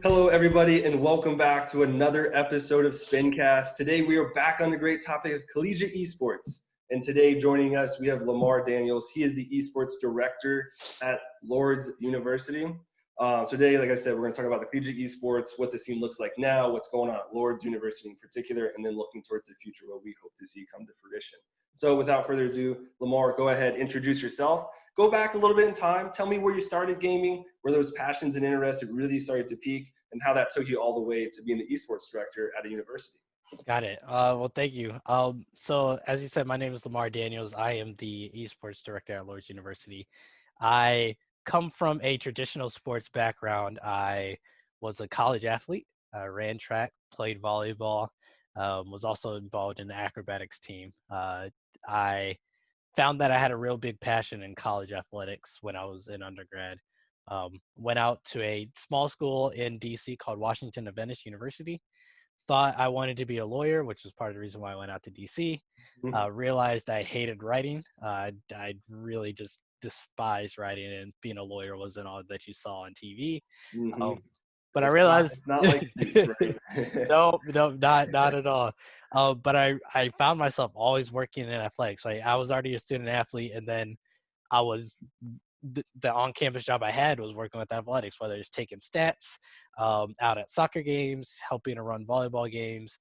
Hello, everybody, and welcome back to another episode of Spincast. Today, we are back on the great topic of collegiate esports. And today, joining us, we have Lamar Daniels. He is the esports director at Lourdes University. So today, like I said, we're going to talk about the collegiate esports, what the scene looks like now, what's going on at Lourdes University in particular, and then looking towards the future, what we hope to see come to fruition. So without further ado, Lamar, go ahead, introduce yourself. Go back a little bit in time. Tell me where you started gaming, where those passions and interests really started to peak, and how that took you all the way to being the esports director at a university. Got it. Well, thank you. So as you said, my name is Lamar Daniels. I am the esports director at Lourdes University. I come from a traditional sports background. I was a college athlete, ran track, played volleyball, was also involved in the acrobatics team. I found that I had a real big passion in college athletics when I was in undergrad. Went out to a small school in DC called Washington Adventist University. Thought I wanted to be a lawyer, which is part of the reason why I went out to DC. Realized I hated writing. I really just despised writing, and being a lawyer wasn't all that you saw on TV. Mm-hmm. But I It's realized not like this, right? no, not at all. But I found myself always working in athletics. Right, I was already a student athlete, and then I was the on-campus job I had was working with athletics, whether it's taking stats, out at soccer games, helping to run volleyball games,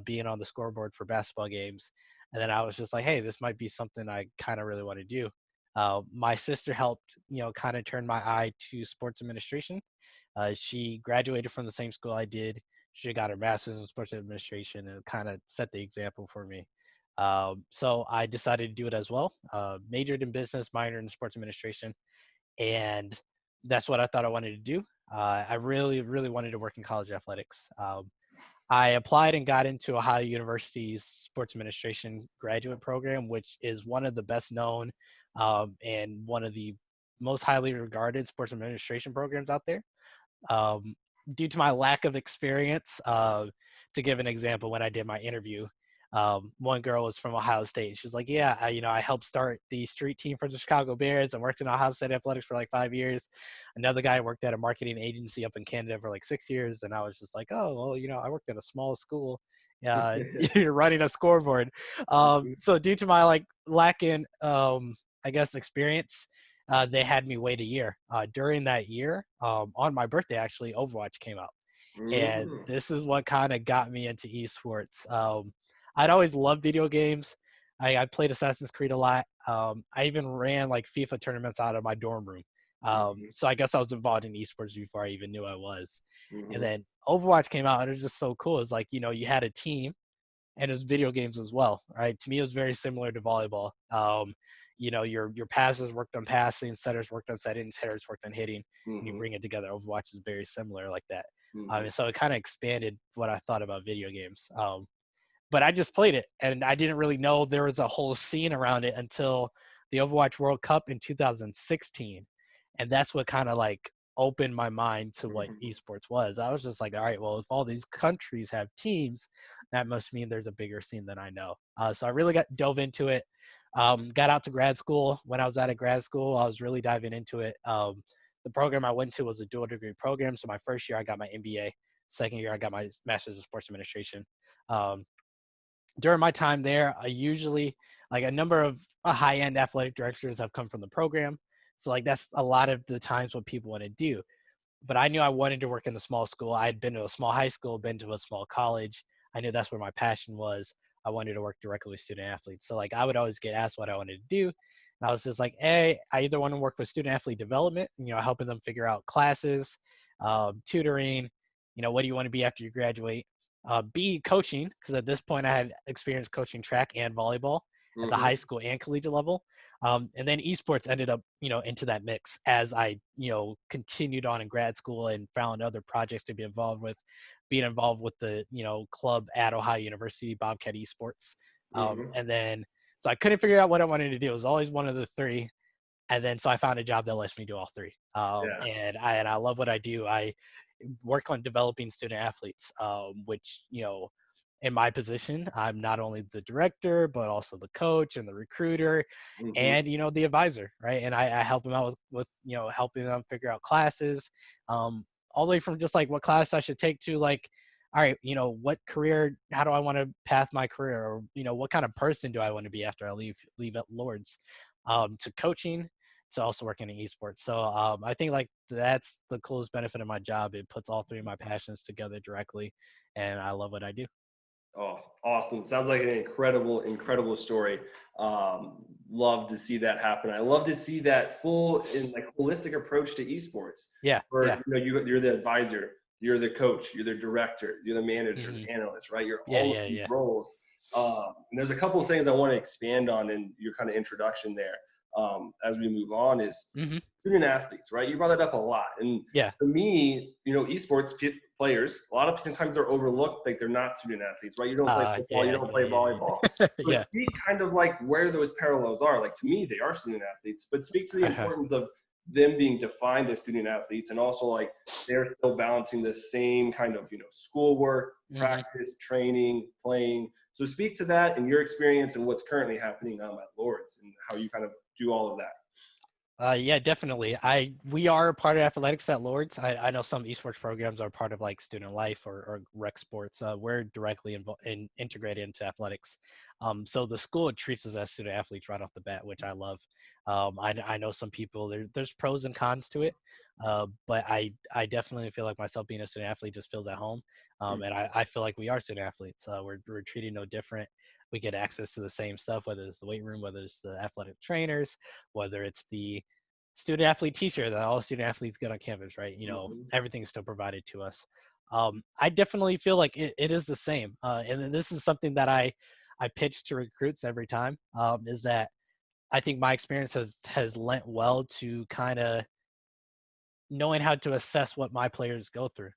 being on the scoreboard for basketball games. And then I was just like, hey, this might be something I kind of really want to do. My sister helped, kind of turn my eye to sports administration. She graduated from the same school I did. She got her master's in sports administration and kind of set the example for me. So I decided to do it as well. Majored in business, minored in sports administration, and that's what I thought I wanted to do. I really, really wanted to work in college athletics. I applied and got into Ohio University's sports administration graduate program, which is one of the best known and one of the most highly regarded sports administration programs out there. Um, Due to my lack of experience, to give an example, when I did my interview, one girl was from Ohio State, and she was like, "Yeah, I helped start the street team for the Chicago Bears and worked in Ohio State athletics for like 5 years." Another guy worked at a marketing agency up in Canada for like 6 years, and I was just like, "Oh, well, I worked at a small school. You're running a scoreboard." So due to my lacking, I guess, experience, they had me wait a year. During that year, on my birthday, actually, Overwatch came out. And this is what kind of got me into esports. I'd always loved video games. I played Assassin's Creed a lot. I even ran like FIFA tournaments out of my dorm room. So I guess I was involved in esports before I even knew I was. And then Overwatch came out, and it was just so cool. It's like, you had a team, and it was video games as well, right? To me, it was very similar to volleyball. Your passes worked on passing, setters worked on settings, hitters worked on hitting, and you bring it together. Overwatch is very similar like that. So it kind of expanded what I thought about video games. But I just played it, and I didn't really know there was a whole scene around it until the Overwatch World Cup in 2016. And that's what kind of opened my mind to what esports was. I was just like, all right, well, if all these countries have teams, that must mean there's a bigger scene than I know. So I really dove into it. Got out to grad school. When I was out of grad school, I was really diving into it. The program I went to was a dual degree program. So my first year, I got my MBA. Second year, I got my master's in sports administration. During my time there, I usually a number of high-end athletic directors have come from the program. So that's a lot of the times what people want to do. But I knew I wanted to work in the small school. I had been to a small high school, been to a small college. I knew that's where my passion was. I wanted to work directly with student athletes. So I would always get asked what I wanted to do. And I was just like, hey, I either want to work with student athlete development, helping them figure out classes, tutoring, what do you want to be after you graduate? B, coaching, because at this point I had experience coaching track and volleyball at the high school and collegiate level. And then esports ended up, into that mix as I, continued on in grad school and found other projects to be involved with, being involved with the, club at Ohio University, Bobcat Esports. And then, so I couldn't figure out what I wanted to do. It was always one of the three. And then, so I found a job that lets me do all three. And I love what I do. I work on developing student athletes, which, in my position, I'm not only the director, but also the coach and the recruiter and, the advisor, right? And I help them out with helping them figure out classes. all the way from just like what class I should take to like, all right, what career, how do I want to path my career, or what kind of person do I want to be after I leave at Lourdes, to coaching, to also working in esports. So I think like that's the coolest benefit of my job. It puts all three of my passions together directly, and I love what I do. Oh, awesome. Sounds like an incredible story. Love to see that happen. I love to see that full and like holistic approach to esports. Yeah, Where yeah. you're the advisor, you're the coach, you're the director, you're the manager, Hmm. the analyst, right? You're Yeah, all of yeah, these yeah. roles. And there's a couple of things I want to expand on in your kind of introduction there. As we move on is Hmm. student athletes, right? You brought that up a lot. And Yeah. for me, esports players, a lot of times they're overlooked, like they're not student athletes, right? You don't play football, you Yeah, don't play yeah, volleyball. yeah. But Yeah. speak kind of like where those parallels are. Like to me, they are student athletes, but speak to the importance of them being defined as student athletes, and also like they're still balancing the same kind of schoolwork, Hmm. practice, training, playing. So speak to that and your experience and what's currently happening at Lourdes and how you kind of do all of that. Yeah, definitely. We are a part of athletics at Lourdes. I know some esports programs are part of like student life or rec sports. We're directly integrated into athletics. So the school treats us as student athletes right off the bat, which I love. I know some people there's pros and cons to it, but I definitely feel like myself being a student athlete just feels at home, and I feel like we are student athletes. We're treated no different. We get access to the same stuff, whether it's the weight room, whether it's the athletic trainers, whether it's the student athlete t-shirt that all student athletes get on campus, right? Mhm. Everything's still provided to us. I definitely feel like it is the same. And this is something that I pitch to recruits every time, is that I think my experience has lent well to kind of knowing how to assess what my players go through.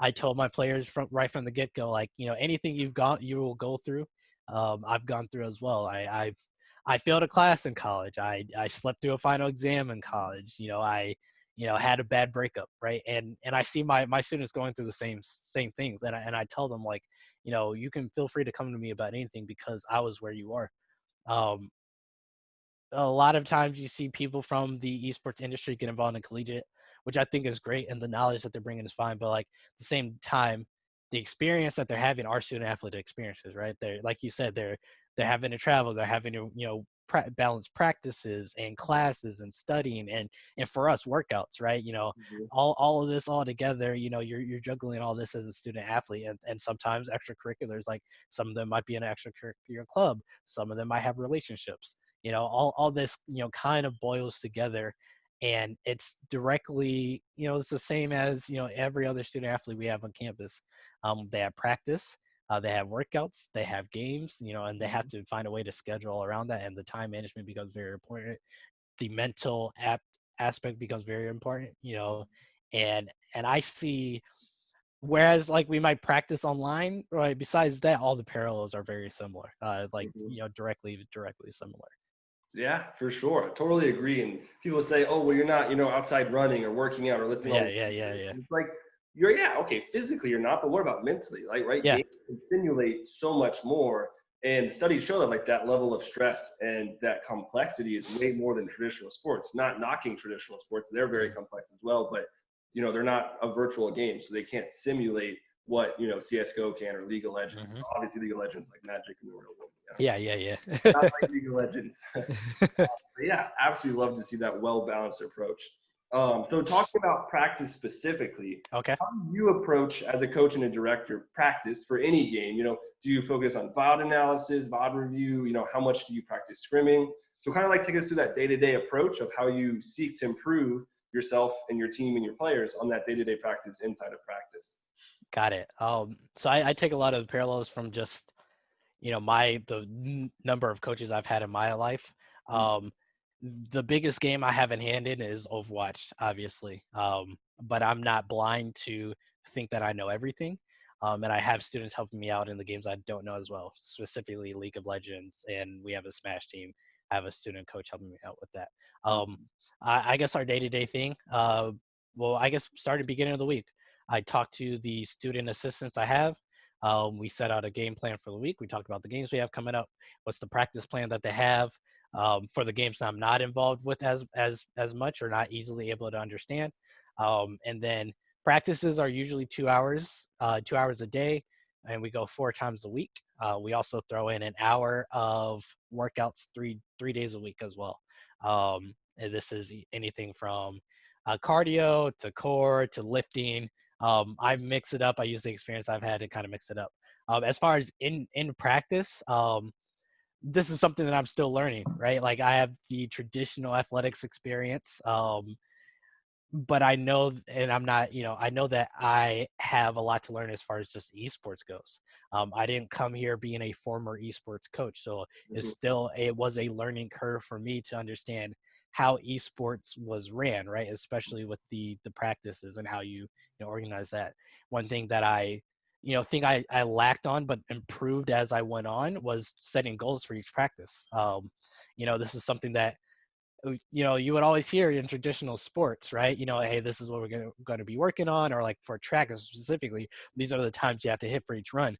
I told my players from the get go, like, anything you will go through. I've gone through as well. I failed a class in college. I slept through a final exam in college. I had a bad breakup, right? And I see my students going through the same things, and I tell them like, you can feel free to come to me about anything because I was where you are. Um, a lot of times you see people from the esports industry get involved in collegiate, which I think is great, and the knowledge that they're bringing is fine. But like at the same time, the experience that they're having are student athlete experiences, right? They're like you said, they're having to travel, they're having to balance practices and classes and studying and for us workouts, right? Mhm. All of this all together, you're juggling all this as a student athlete, and sometimes extracurriculars, like some of them might be in an extracurricular club, some of them might have relationships, all this kind of boils together, and it's directly it's the same as every other student athlete we have on campus. They have practice, they have workouts, they have games, and they have to find a way to schedule around that, and the time management becomes very important. The mental aspect becomes very important, and I see, whereas like we might practice online, right? Besides that, all the parallels are very similar, like Mhm. directly similar. Yeah, for sure. I totally agree. And people say, "Oh, well, you're not, outside running or working out or lifting all Yeah, these yeah, heavy yeah, weights." yeah. And it's like yeah, okay, physically you're not, but what about mentally? Like, right? Yeah. Games can simulate so much more. And studies show that like that level of stress and that complexity is way more than traditional sports. Not knocking traditional sports, they're very Mhm. complex as well, but they're not a virtual game, so they can't simulate what CS:GO can or League of Legends. Mhm. Obviously, League of Legends like magic in the real world. Yeah, yeah, Not yeah. like League of Legends. But yeah, absolutely love to see that well-balanced approach. So talking about practice specifically, Okay. how do you approach as a coach and a director practice for any game? Do you focus on VOD analysis, VOD review? How much do you practice scrimming? So kind of like take us through that day-to-day approach of how you seek to improve yourself and your team and your players on that day-to-day practice inside of practice. Got it. So I take a lot of parallels from just my number of coaches I've had in my life. Um, the biggest game I have in hand in is Overwatch, obviously. But I'm not blind to think that I know everything. And I have students helping me out in the games I don't know as well, specifically League of Legends, and we have a Smash team. I have a student coach helping me out with that. Um, I guess our day-to-day thing, well, I guess starting beginning of the week, I talk to the student assistants I have. We set out a game plan for the week. We talked about the games we have coming up. What's the practice plan that they have for the games that I'm not involved with as much or not easily able to understand. And then Practices are usually 2 hours, 2 hours a day, and we go 4 times a week. We also throw in an hour of workouts three days a week as well. And this is anything from cardio to core to lifting. I mix it up. I use the experience I've had to kind of mix it up. As far as in practice, this is something that I'm still learning, right? Like I have the traditional athletics experience, but I know, and I'm not, I know that I have a lot to learn as far as just esports goes. I didn't come here being a former esports coach, so Mhm. it was a learning curve for me to understand how esports was ran, right? Especially with the practices and how you organize that. One thing that think I lacked on, but improved as I went on was setting goals for each practice. This is something that you would always hear in traditional sports, right? Hey, this is what we're going to be working on, or like for track specifically, these are the times you have to hit for each run.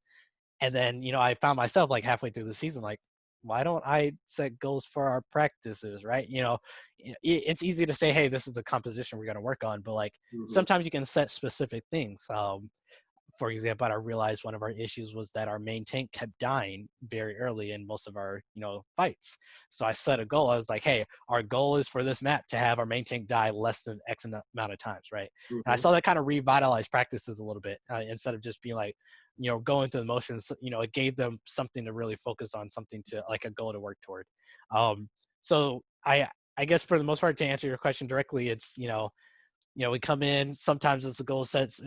And then, I found myself like halfway through the season, like, why don't I set goals for our practices, right? It's easy to say, hey, this is the composition we're going to work on, but like Mhm. sometimes you can set specific things. For example, I realized one of our issues was that our main tank kept dying very early in most of our, fights. So I set a goal. I was like, hey, our goal is for this map to have our main tank die less than X amount of times, right? And I Mhm. saw that kind of revitalize practices a little bit instead of just being like, going through the motions. It gave them something to really focus on, something to like a goal to work toward. So I guess for the most part, to answer your question directly, it's we come in, sometimes it's the goal sets,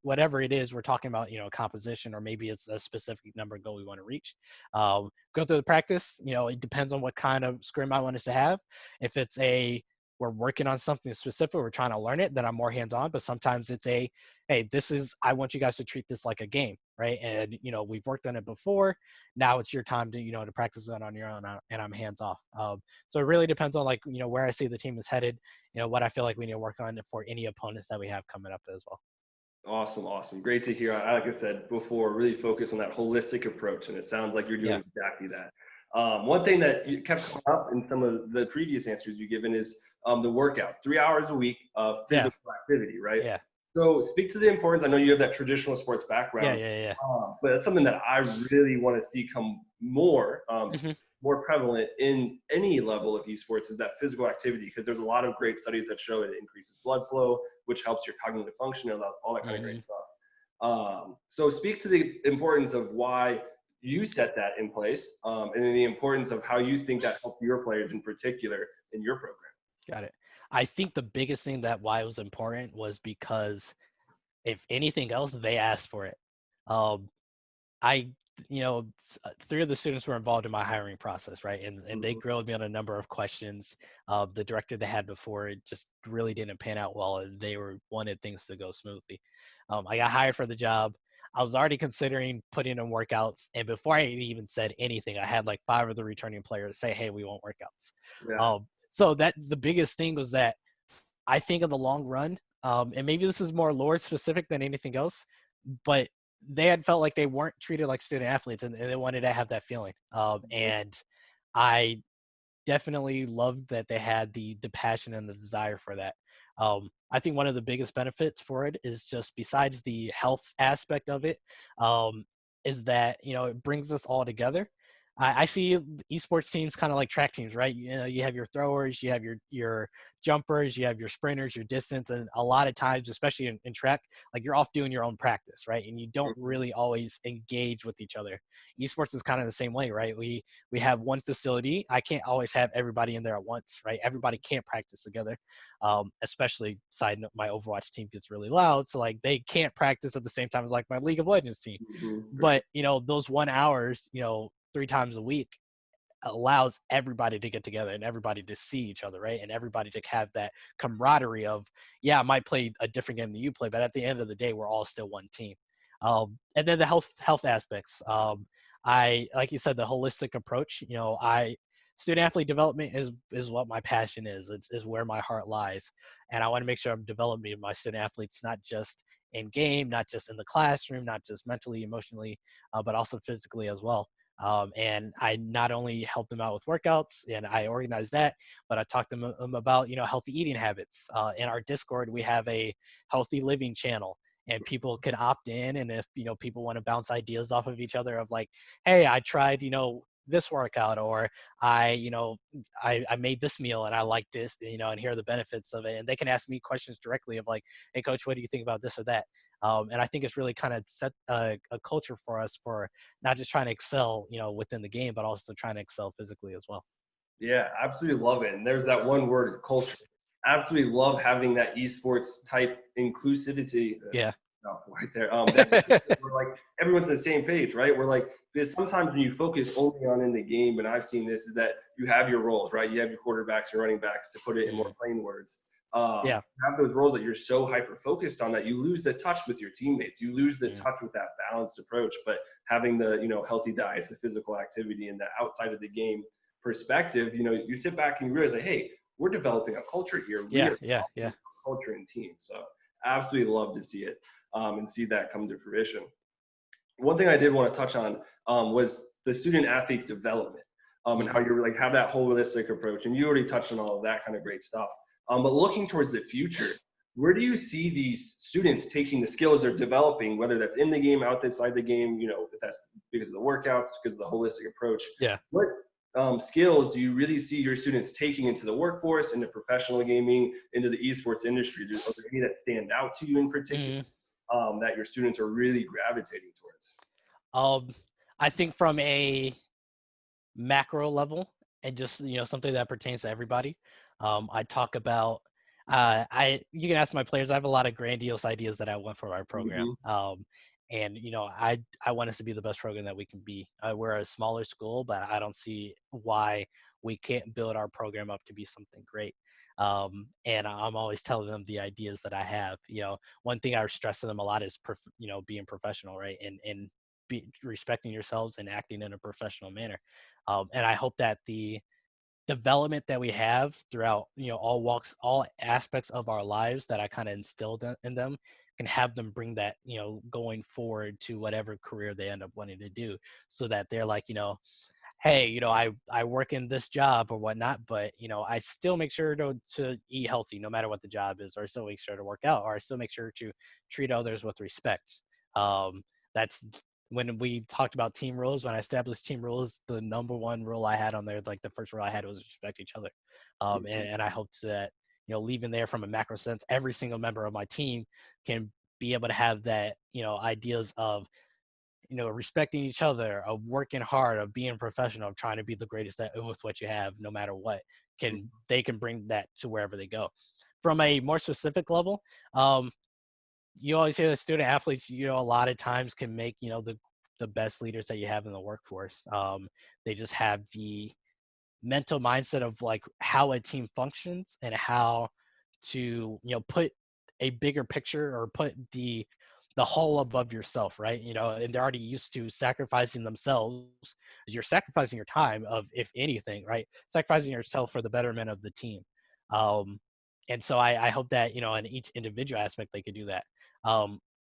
whatever it is we're talking about, composition, or maybe it's a specific number goal we want to reach. Go through the practice, it depends on what kind of scrim I want us to have. If it's we're working on something specific, we're trying to learn it, then I'm more hands-on. But sometimes it's hey, I want you guys to treat this like a game, right? And we've worked on it before. Now it's your time to practice it on your own, and I'm hands off. So it really depends on like where I see the team is headed, what I feel like we need to work on for any opponents that we have coming up as well. Awesome, awesome. Great to hear. Like I said before, really focus on that holistic approach, and it sounds like you're Yeah. doing exactly that. One thing that you kept coming up in some of the previous answers you've given is the workout, 3 hours a week of Yeah. physical activity, right? Yeah. So speak to the importance. I know you have that traditional sports Yeah. background, Yeah. but it's something that I really want to see come more, Yeah. more prevalent in any level of esports is that physical activity, because there's a lot of great studies that show it increases blood flow, which helps your cognitive function and all that kind of great Hmm. stuff. So speak to the importance of why you set that in place, and then the importance of how you think that helped your players in particular in your program. Got it. I think the biggest thing that why it was important was because if anything else, they asked for it. Um, I, three of the students were involved in my hiring process, right? And they Mm-hmm. grilled me on a number of questions. The director they had before, it just really didn't pan out well, and they wanted things to go smoothly. I got hired for the job. I was already considering putting in workouts, and before I even said anything, I had like 5 of the returning players say, "Hey, we want workouts." Yeah. So that the biggest thing was that I think in the long run, and maybe this is more Lourdes specific than anything else, but they had felt like they weren't treated like student athletes, and they wanted to have that feeling. And I definitely loved that they had the passion and the desire for that. I think one of the biggest benefits for it is just besides the health aspect of it, is that it brings us all together. I see esports teams kind of like track teams, right? You have your throwers, you have your jumpers, you have your sprinters, your distance, and a lot of times, especially in track, like you're off doing your own practice, right? And you don't really always engage with each other. Esports is kind of the same way, right? We have one facility. I can't always have everybody in there at once, right? Everybody can't practice together. Especially side note, my Overwatch team gets really loud, so like they can't practice at the same time as like my League of Legends team. Mm-hmm. For sure. But those 1 hours, 3 times a week allows everybody to get together and everybody to see each other, right? And everybody to have that camaraderie of, yeah, I might play a different game than you play, but at the end of the day, we're all still one team. And then the health aspects. I like you said, the holistic approach. I student athlete development is what my passion is. Is where my heart lies, and I want to make sure I'm developing my student athletes not just in game, not just in the classroom, not just mentally, emotionally, but also physically as well. And I not only help them out with workouts and I organize that, but I talk to them about, healthy eating habits. In our Discord, we have a healthy living channel, and people can opt in. And if, people want to bounce ideas off of each other of like, hey, I tried, this workout, or I made this meal and I like this, and here are the benefits of it. And they can ask me questions directly of like, hey, coach, what do you think about this or that? And I think it's really kind of set a culture for us for not just trying to excel, within the game, but also trying to excel physically as well. Yeah, absolutely love it. And there's that one word, culture. Absolutely love having that esports type inclusivity. Yeah. Right there. We're like everyone's on the same page, right? We're like, because sometimes when you focus only on in the game, and I've seen this, is that you have your roles, right? You have your quarterbacks, your running backs, to put it in more plain words. Yeah. You have those roles that you're so hyper focused on that you lose the touch with your teammates. You lose the touch with that balanced approach. But having the healthy diets, the physical activity, and the outside of the game perspective, you sit back and you realize, like, hey, we're developing a culture here. We are Yeah. culture and team. So absolutely love to see it. And see that come to fruition. One thing I did want to touch on was the student athlete development and how you like have that holistic approach. And you already touched on all of that kind of great stuff. But looking towards the future, where do you see these students taking the skills they're developing, whether that's in the game, outside the game, if that's because of the workouts, because of the holistic approach? Yeah. What skills do you really see your students taking into the workforce, into professional gaming, into the esports industry? Are there any that stand out to you in particular? That your students are really gravitating towards? I think from a macro level, and just something that pertains to everybody, I talk about you can ask my players. I have a lot of grandiose ideas that I want for our program. And I want us to be the best program that we can be. We're a smaller school, but I don't see why we can't build our program up to be something great. And I'm always telling them the ideas that I have. One thing I stress to them a lot is being professional, right? And respecting yourselves and acting in a professional manner. And I hope that the development that we have throughout all walks, all aspects of our lives that I kind of instilled in them, can have them bring that going forward to whatever career they end up wanting to do, so that they're like, hey, I work in this job or whatnot, but I still make sure to eat healthy no matter what the job is, or I still make sure to work out, or I still make sure to treat others with respect. That's when we talked about team rules. When I established team rules, the number one rule I had on there, like the first rule I had, was respect each other. And I hope that leaving there from a macro sense, every single member of my team can be able to have that ideas of respecting each other, of working hard, of being professional, of trying to be the greatest with what you have, no matter what. They can bring that to wherever they go. From a more specific level, you always hear that student athletes, a lot of times can make, the best leaders that you have in the workforce. They just have the mental mindset of like how a team functions and how to, put a bigger picture, or put the whole above yourself, right? And they're already used to sacrificing themselves. You're sacrificing your time, of, if anything, right? Sacrificing yourself for the betterment of the team. And so I hope that, in each individual aspect, they could do that.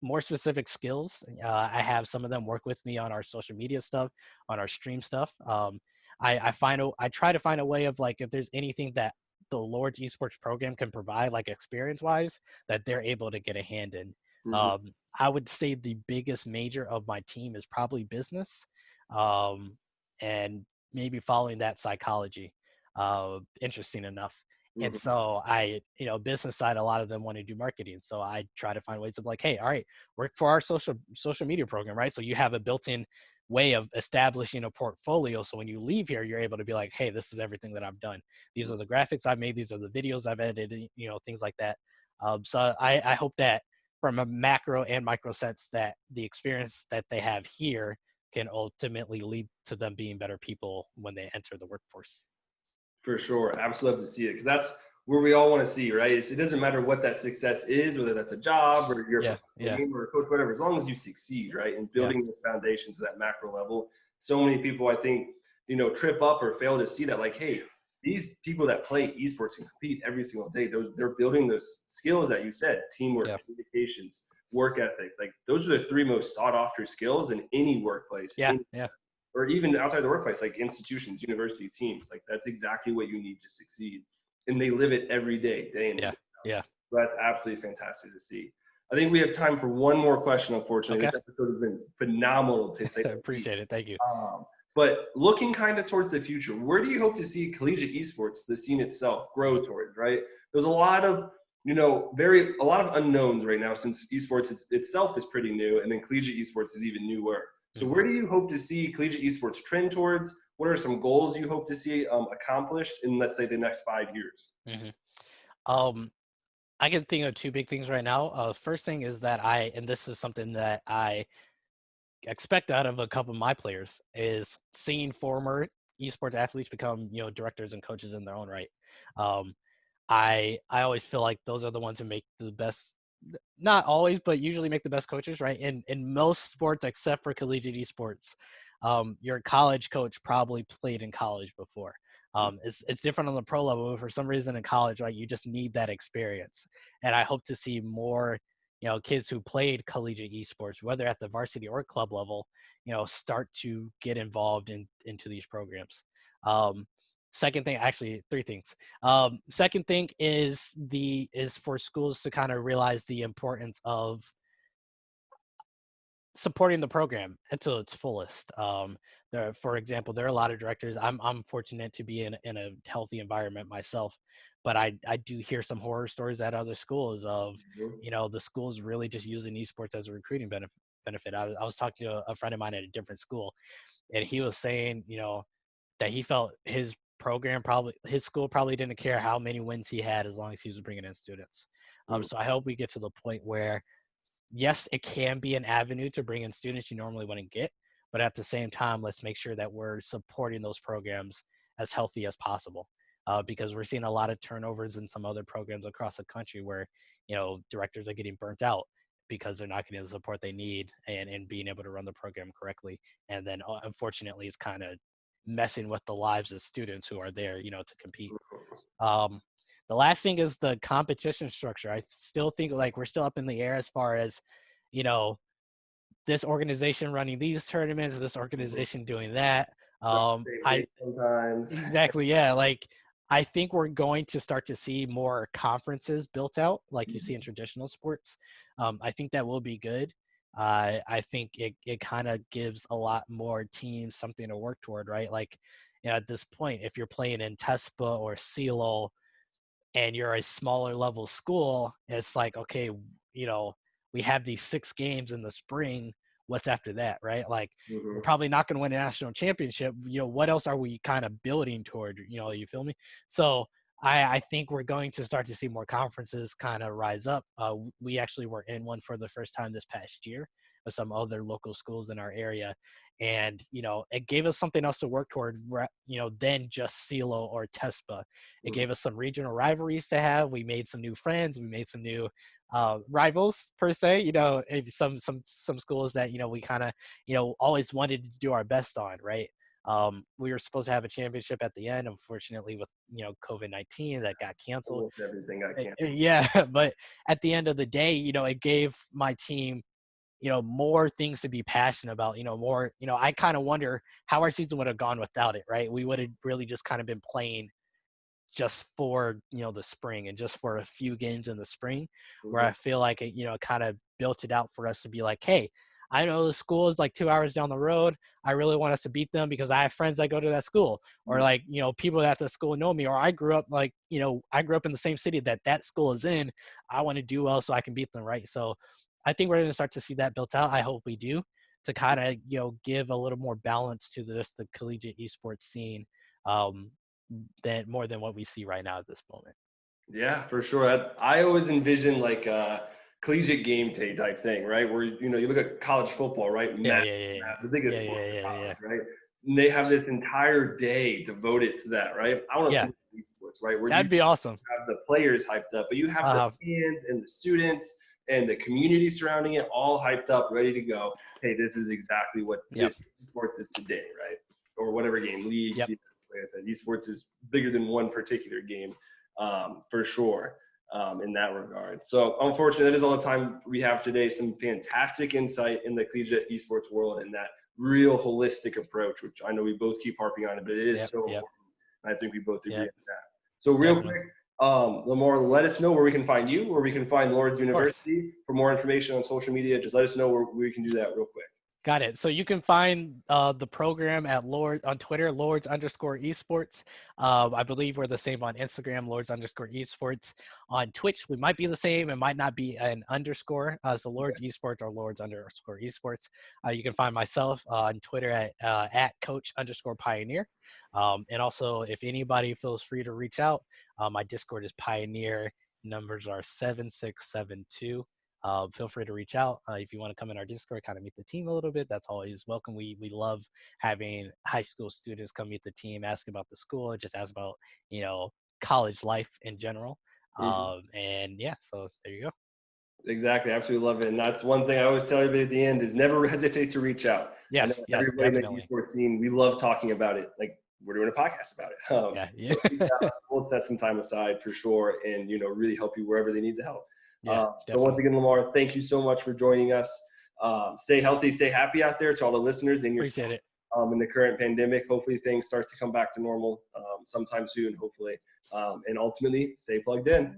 More specific skills, I have some of them work with me on our social media stuff, on our stream stuff. I try to find a way of, like, if there's anything that the Lourdes Esports program can provide, like experience wise, that they're able to get a hand in. I would say the biggest major of my team is probably business, and maybe following that, psychology. Interesting enough. And so business side, a lot of them want to do marketing. So I try to find ways of like, hey, all right, work for our social media program, right? So you have a built-in way of establishing a portfolio. So when you leave here, you're able to be like, hey, this is everything that I've done. These are the graphics I've made. These are the videos I've edited, things like that. So I hope that from a macro and micro sense, that the experience that they have here can ultimately lead to them being better people when they enter the workforce. For sure. Absolutely love to see it, because that's where we all want to see, right? It doesn't matter what that success is, whether that's a job or you're a gamer or a coach, whatever, as long as you succeed, right? And building this foundation to that macro level. So many people, I think, trip up or fail to see that, like, hey, these people that play esports and compete every single day, they're building those skills that you said: teamwork, communications, work ethic. Like, those are the three most sought after skills in any workplace, or even outside the workplace, like institutions, university teams, like that's exactly what you need to succeed. And they live it every day, day in and Yeah. day out. Yeah. So that's absolutely fantastic to see. I think we have time for one more question, unfortunately. Okay. This episode has been phenomenal, to say I the least. appreciate it. Thank you. But looking kind of towards the future, where do you hope to see collegiate esports, the scene itself, grow towards, right? There's a lot of, a lot of unknowns right now, since esports itself is pretty new, and then collegiate esports is even newer. So where do you hope to see collegiate esports trend towards? What are some goals you hope to see accomplished in, let's say, the next 5 years? I can think of two big things right now. First thing is that and this is something that I expect out of a couple of my players, is seeing former esports athletes become, directors and coaches in their own right. Um, I always feel like those are the ones who make the best, not always, but usually make the best coaches, right? In most sports except for collegiate esports, your college coach probably played in college before. It's different on the pro level, but for some reason in college, like, you just need that experience. And I hope to see more, kids who played collegiate esports, whether at the varsity or club level, start to get involved into these programs. Second thing, actually three things. Second thing is for schools to kind of realize the importance of supporting the program until its fullest. For example, there are a lot of directors. I'm fortunate to be in a healthy environment myself, but I do hear some horror stories at other schools of, the schools really just using esports as a recruiting benefit. I was talking to a friend of mine at a different school, and he was saying, that he felt his school probably didn't care how many wins he had as long as he was bringing in students. So I hope we get to the point where, yes, it can be an avenue to bring in students you normally wouldn't get, but at the same time, let's make sure that we're supporting those programs as healthy as possible, because we're seeing a lot of turnovers in some other programs across the country where, directors are getting burnt out because they're not getting the support they need and being able to run the program correctly. And then, unfortunately, it's kind of messing with the lives of students who are there, to compete. The last thing is the competition structure. I still think like we're still up in the air as far as, this organization running these tournaments, this organization doing that. Sometimes. Exactly, yeah. Like, I think we're going to start to see more conferences built out, like you see in traditional sports. I think that will be good. I think it kind of gives a lot more teams something to work toward, right? Like, at this point, if you're playing in TESPA or CELO, and you're a smaller level school, it's like, okay, we have these 6 games in the spring. What's after that, right? Like, we're probably not going to win a national championship. What else are we kind of building toward? You feel me? So I think we're going to start to see more conferences kind of rise up. We actually were in one for the first time this past year with some other local schools in our area. And, it gave us something else to work toward, than just CELO or TESPA. It gave us some regional rivalries to have. We made some new friends. We made some new rivals per se, and some schools that, we kind of, always wanted to do our best on, right? We were supposed to have a championship at the end. Unfortunately, with, COVID-19, that got canceled. Almost everything got canceled. Yeah, but at the end of the day, it gave my team, more things to be passionate about, more, I kind of wonder how our season would have gone without it, right? We would have really just kind of been playing just for, the spring and just for a few games in the spring, where I feel like it, kind of built it out for us to be like, hey, I know the school is like 2 hours down the road. I really want us to beat them because I have friends that go to that school, or like, people at the school know me, or I grew up like, I grew up in the same city that school is in. I want to do well so I can beat them, right? So I think we're going to start to see that built out. I hope we do, to kind of, give a little more balance to the collegiate esports scene, more than what we see right now at this moment. Yeah, for sure. I always envision like a collegiate game day type thing, right? Where, you look at college football, right? Yeah, The biggest yeah, sport in yeah, college, right? And they have this entire day devoted to that, right? I want to yeah. see esports, right? Where you That'd be awesome. have the players hyped up, but you have the fans and the students and the community surrounding it all hyped up, ready to go. Hey, this is exactly what Yep. esports is today, right? Or whatever game, league, Yep. like I said, esports is bigger than one particular game, for sure, in that regard. So unfortunately, that is all the time we have today. Some fantastic insight in the collegiate esports world, and that real holistic approach, which I know we both keep harping on it, but it is Yep. so Yep. important. And I think we both agree Yep. on that. So real Definitely. quick, Lamar, let us know where we can find you, where we can find Lourdes Of course. University. For more information on social media, just let us know where we can do that real quick. Got it. So you can find the program at Lourdes on Twitter, Lourdes_esports. I believe we're the same on Instagram, Lourdes_esports. On Twitch, we might be the same. It might not be an underscore. So Lourdes Esports or Lourdes_esports. You can find myself on Twitter at Coach_Pioneer. And also, if anybody feels free to reach out, my Discord is Pioneer. Numbers are 7672. Feel free to reach out if you want to come in our Discord, kind of meet the team a little bit. That's always welcome. We love having high school students come meet the team, ask about the school, just ask about, college life in general. And yeah, so there you go. Exactly. Absolutely love it. And that's one thing I always tell everybody at the end is never hesitate to reach out. I know Yes, everybody definitely. in the esports scene, we love talking about it. Like we're doing a podcast about it. Yeah. So we'll set some time aside for sure and, really help you wherever they need the help. Yeah, so once again, Lamar, thank you so much for joining us. Stay healthy, stay happy out there to all the listeners and yourself. Appreciate it. In the current pandemic, hopefully things start to come back to normal sometime soon, hopefully. And ultimately, stay plugged in.